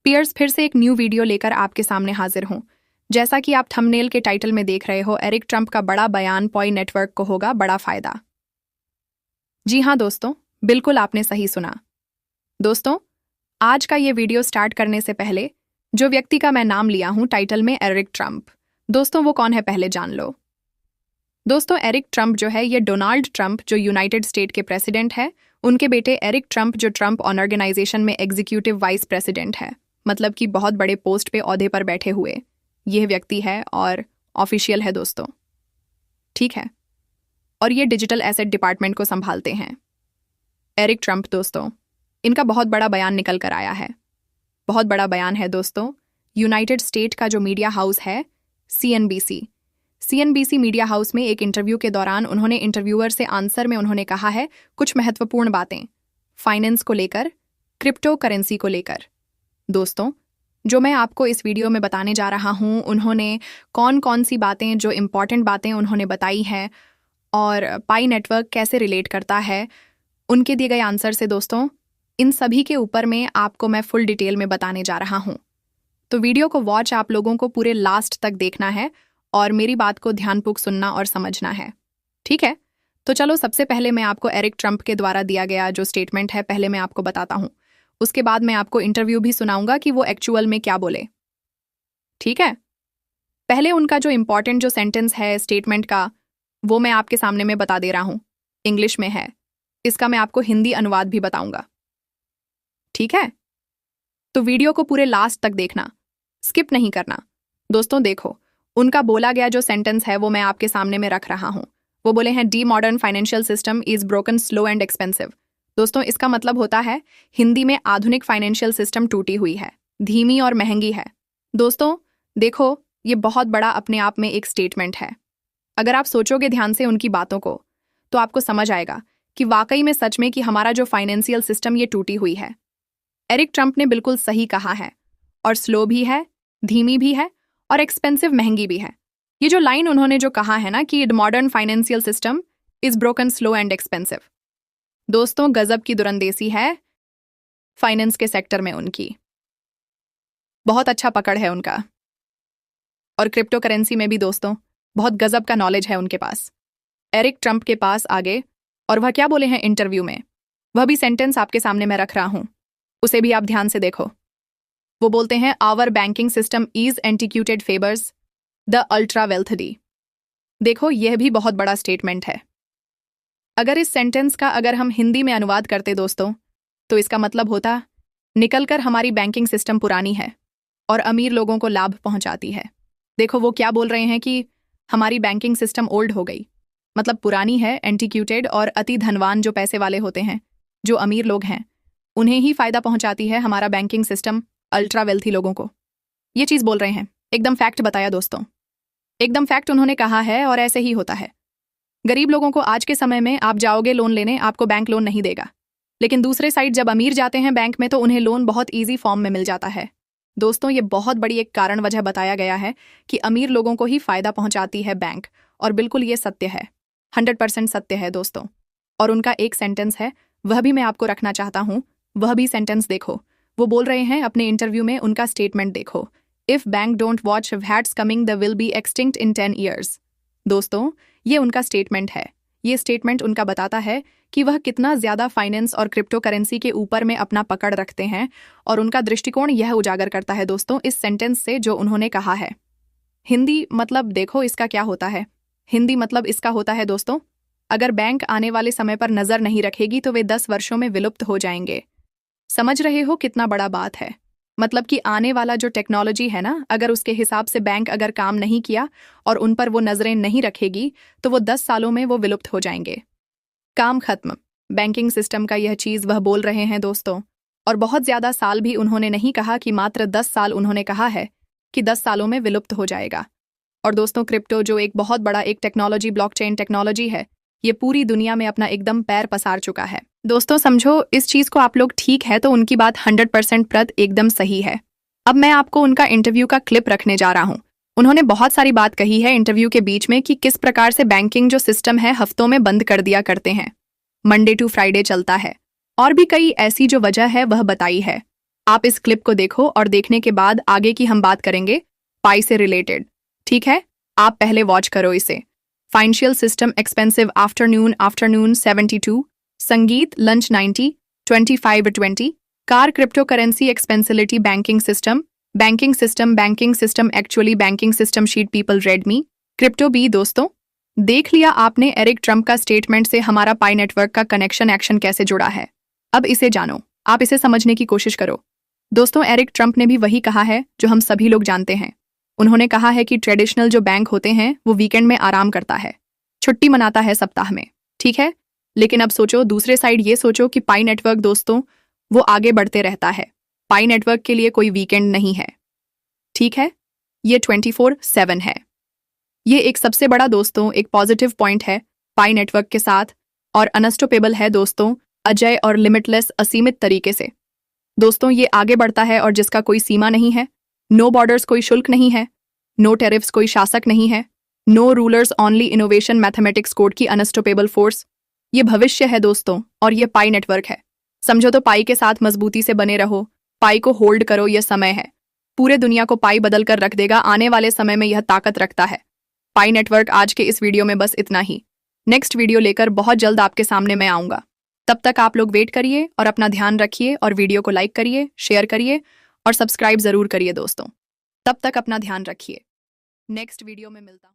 Piers फिर से एक न्यू वीडियो लेकर आपके सामने हाजिर हूं। जैसा कि आप थंबनेल के टाइटल में देख रहे हो, एरिक ट्रंप का बड़ा बयान, पॉई नेटवर्क को होगा बड़ा फायदा। जी हाँ दोस्तों, बिल्कुल आपने सही सुना। दोस्तों, आज का ये वीडियो स्टार्ट करने से पहले जो व्यक्ति का मैं नाम लिया हूं टाइटल में, एरिक ट्रंप, दोस्तों वो कौन है पहले जान लो। दोस्तों, एरिक ट्रंप जो है ये डोनाल्ड ट्रंप जो यूनाइटेड स्टेट के प्रेसिडेंट है, उनके बेटे एरिक ट्रंप जो ट्रंप ऑर्गेनाइजेशन में एग्जीक्यूटिव वाइस प्रेसिडेंट है, मतलब कि बहुत बड़े पोस्ट पे ओहदे पर बैठे हुए यह व्यक्ति है और ऑफिशियल है दोस्तों, ठीक है। और ये डिजिटल एसेट डिपार्टमेंट को संभालते हैं। एरिक ट्रंप दोस्तों, इनका बहुत बड़ा बयान निकल कर आया है। बहुत बड़ा बयान है दोस्तों। यूनाइटेड स्टेट का जो मीडिया हाउस है सीएनबीसी मीडिया हाउस में एक इंटरव्यू के दौरान उन्होंने इंटरव्यूअर से आंसर में उन्होंने कहा है कुछ महत्वपूर्ण बातें फाइनेंस को लेकर, क्रिप्टो करेंसी को लेकर। दोस्तों, जो मैं आपको इस वीडियो में बताने जा रहा हूं, उन्होंने कौन कौन सी बातें, जो इम्पॉर्टेंट बातें उन्होंने बताई हैं और पाई नेटवर्क कैसे रिलेट करता है, उनके दिए गए आंसर से दोस्तों, इन सभी के ऊपर में आपको मैं फुल डिटेल में बताने जा रहा हूं। तो वीडियो को वॉच आप लोगों को पूरे लास्ट तक देखना है और मेरी बात को ध्यानपूर्वक सुनना और समझना है, ठीक है। तो चलो, सबसे पहले मैं आपको एरिक ट्रंप के द्वारा दिया गया जो स्टेटमेंट है पहले मैं आपको बताता हूं। उसके बाद मैं आपको इंटरव्यू भी सुनाऊंगा कि वो एक्चुअल में क्या बोले, ठीक है। पहले उनका जो इंपॉर्टेंट जो सेंटेंस है स्टेटमेंट का, वो मैं आपके सामने में बता दे रहा हूं। इंग्लिश में है, इसका मैं आपको हिंदी अनुवाद भी बताऊंगा, ठीक है। तो वीडियो को पूरे लास्ट तक देखना, स्किप नहीं करना। दोस्तों देखो, उनका बोला गया जो सेंटेंस है वो मैं आपके सामने में रख रहा हूं। वो बोले हैं D modern financial system is broken, slow and expensive. दोस्तों, इसका मतलब होता है हिंदी में आधुनिक फाइनेंशियल सिस्टम टूटी हुई है, धीमी और महंगी है। दोस्तों देखो, ये बहुत बड़ा अपने आप में एक स्टेटमेंट है। अगर आप सोचोगे ध्यान से उनकी बातों को, तो आपको समझ आएगा कि वाकई में सच में कि हमारा जो फाइनेंशियल सिस्टम ये टूटी हुई है। एरिक ट्रंप ने बिल्कुल सही कहा है, और स्लो भी है, धीमी भी है और एक्सपेंसिव, महंगी भी है। ये जो लाइन उन्होंने जो कहा है ना कि modern financial system is broken, slow and expensive, दोस्तों गजब की दुरंदेशी है फाइनेंस के सेक्टर में उनकी। बहुत अच्छा पकड़ है उनका। और क्रिप्टो करेंसी में भी दोस्तों बहुत गजब का नॉलेज है उनके पास, एरिक ट्रंप के पास आगे। और वह क्या बोले हैं इंटरव्यू में, वह भी सेंटेंस आपके सामने मैं रख रहा हूं, उसे भी आप ध्यान से देखो। वो बोलते हैं our banking system is antiquated favours the ultra wealthy. देखो, यह भी बहुत बड़ा स्टेटमेंट है। अगर इस सेंटेंस का अगर हम हिंदी में अनुवाद करते दोस्तों, तो इसका मतलब होता निकलकर हमारी बैंकिंग सिस्टम पुरानी है और अमीर लोगों को लाभ पहुंचाती है। देखो, वो क्या बोल रहे हैं कि हमारी बैंकिंग सिस्टम ओल्ड हो गई, मतलब पुरानी है, एंटीक्यूटेड, और अति धनवान जो पैसे वाले होते हैं, जो अमीर लोग हैं, उन्हें ही फायदा पहुंचाती है हमारा बैंकिंग सिस्टम, अल्ट्रा वेल्थी लोगों को। ये चीज़ बोल रहे हैं, एकदम फैक्ट बताया दोस्तों, एकदम फैक्ट उन्होंने कहा है और ऐसे ही होता है। गरीब लोगों को आज के समय में आप जाओगे लोन लेने, आपको बैंक लोन नहीं देगा, लेकिन दूसरे साइड जब अमीर जाते हैं बैंक में तो उन्हें लोन बहुत ईजी फॉर्म में मिल जाता है। दोस्तों, ये बहुत बड़ी एक कारण वजह बताया गया है कि अमीर लोगों को ही फायदा पहुंचाती है बैंक, और बिल्कुल ये सत्य है, 100% सत्य है दोस्तों। और उनका एक सेंटेंस है, वह भी मैं आपको रखना चाहता हूं, वह भी सेंटेंस देखो। वो बोल रहे हैं अपने इंटरव्यू में, उनका स्टेटमेंट देखो, if bank don't watch watts coming the will be extinct in 10 years. दोस्तों, ये उनका स्टेटमेंट है। ये स्टेटमेंट उनका बताता है कि वह कितना ज़्यादा फाइनेंस और क्रिप्टो करेंसी के ऊपर में अपना पकड़ रखते हैं, और उनका दृष्टिकोण यह उजागर करता है दोस्तों इस सेंटेंस से जो उन्होंने कहा है। हिंदी मतलब देखो इसका क्या होता है, हिंदी मतलब इसका होता है दोस्तों, अगर बैंक आने वाले समय पर नज़र नहीं रखेगी तो वे 10 वर्षों में विलुप्त हो जाएंगे। समझ रहे हो कितना बड़ा बात है। मतलब कि आने वाला जो टेक्नोलॉजी है ना, अगर उसके हिसाब से बैंक अगर काम नहीं किया और उन पर वो नजरें नहीं रखेगी तो वो 10 सालों में वो विलुप्त हो जाएंगे, काम खत्म। बैंकिंग सिस्टम का यह चीज़ वह बोल रहे हैं दोस्तों, और बहुत ज़्यादा साल भी उन्होंने नहीं कहा कि मात्र 10 साल उन्होंने कहा है कि 10 सालों में विलुप्त हो जाएगा। और दोस्तों, क्रिप्टो जो एक बहुत बड़ा एक टेक्नोलॉजी, ब्लॉकचेन टेक्नोलॉजी है, ये पूरी दुनिया में अपना एकदम पैर पसार चुका है। दोस्तों समझो इस चीज़ को आप लोग, ठीक है, तो उनकी बात 100% प्रत एकदम सही है। अब मैं आपको उनका इंटरव्यू का क्लिप रखने जा रहा हूँ। उन्होंने बहुत सारी बात कही है इंटरव्यू के बीच में कि किस प्रकार से बैंकिंग जो सिस्टम है हफ्तों में बंद कर दिया करते हैं, मंडे टू फ्राइडे चलता है, और भी कई ऐसी जो वजह है वह बताई है। आप इस क्लिप को देखो और देखने के बाद आगे की हम बात करेंगे पाई से रिलेटेड। ठीक है, आप पहले वॉच करो इसे। फाइनेंशियल सिस्टम एक्सपेंसिव आफ्टरनून 72, संगीत लंच 90, 25-20, कार क्रिप्टो करेंसी एक्सपेंसिलिटी banking system actually banking system sheet people Redmi crypto be. दोस्तों, देख लिया आपने एरिक ट्रंप का स्टेटमेंट से हमारा पाई नेटवर्क का कनेक्शन एक्शन कैसे जुड़ा है। अब इसे जानो, आप इसे समझने की कोशिश करो। दोस्तों, एरिक ट्रंप ने भी वही कहा है जो हम सभी लोग जानते हैं। उन्होंने कहा है कि ट्रेडिशनल जो बैंक होते हैं वो वीकेंड में आराम करता है, छुट्टी मनाता है सप्ताह में। ठीक है, लेकिन अब सोचो दूसरे साइड, ये सोचो कि पाई नेटवर्क दोस्तों वो आगे बढ़ते रहता है। पाई नेटवर्क के लिए कोई वीकेंड नहीं है। ठीक है, ये 24/7 है। ये एक सबसे बड़ा दोस्तों एक पॉजिटिव पॉइंट है पाई नेटवर्क के साथ, और अनस्टॉपेबल है दोस्तों, अजय और लिमिटलेस असीमित तरीके से। दोस्तों, ये आगे बढ़ता है और जिसका कोई सीमा नहीं है। नो बॉर्डर्स कोई शुल्क नहीं है, नो टेरिफ्स कोई शासक नहीं है, no rulers only innovation mathematics code की अनस्टॉपेबल फोर्स। ये भविष्य है दोस्तों, और ये पाई नेटवर्क है। समझो तो पाई के साथ मजबूती से बने रहो, पाई को होल्ड करो, यह समय है। पूरे दुनिया को पाई बदल कर रख देगा, आने वाले समय में यह ताकत रखता है। पाई नेटवर्क। आज के इस वीडियो में बस इतना ही। नेक्स्ट वीडियो लेकर बहुत जल्द आपके सामने मैं आऊंगा। तब तक आप लोग वेट करिए और अपना ध्यान रखिए, और वीडियो को लाइक करिए, शेयर करिए और सब्सक्राइब जरूर करिए दोस्तों। तब तक अपना ध्यान रखिए। नेक्स्ट वीडियो में मिलता हूं।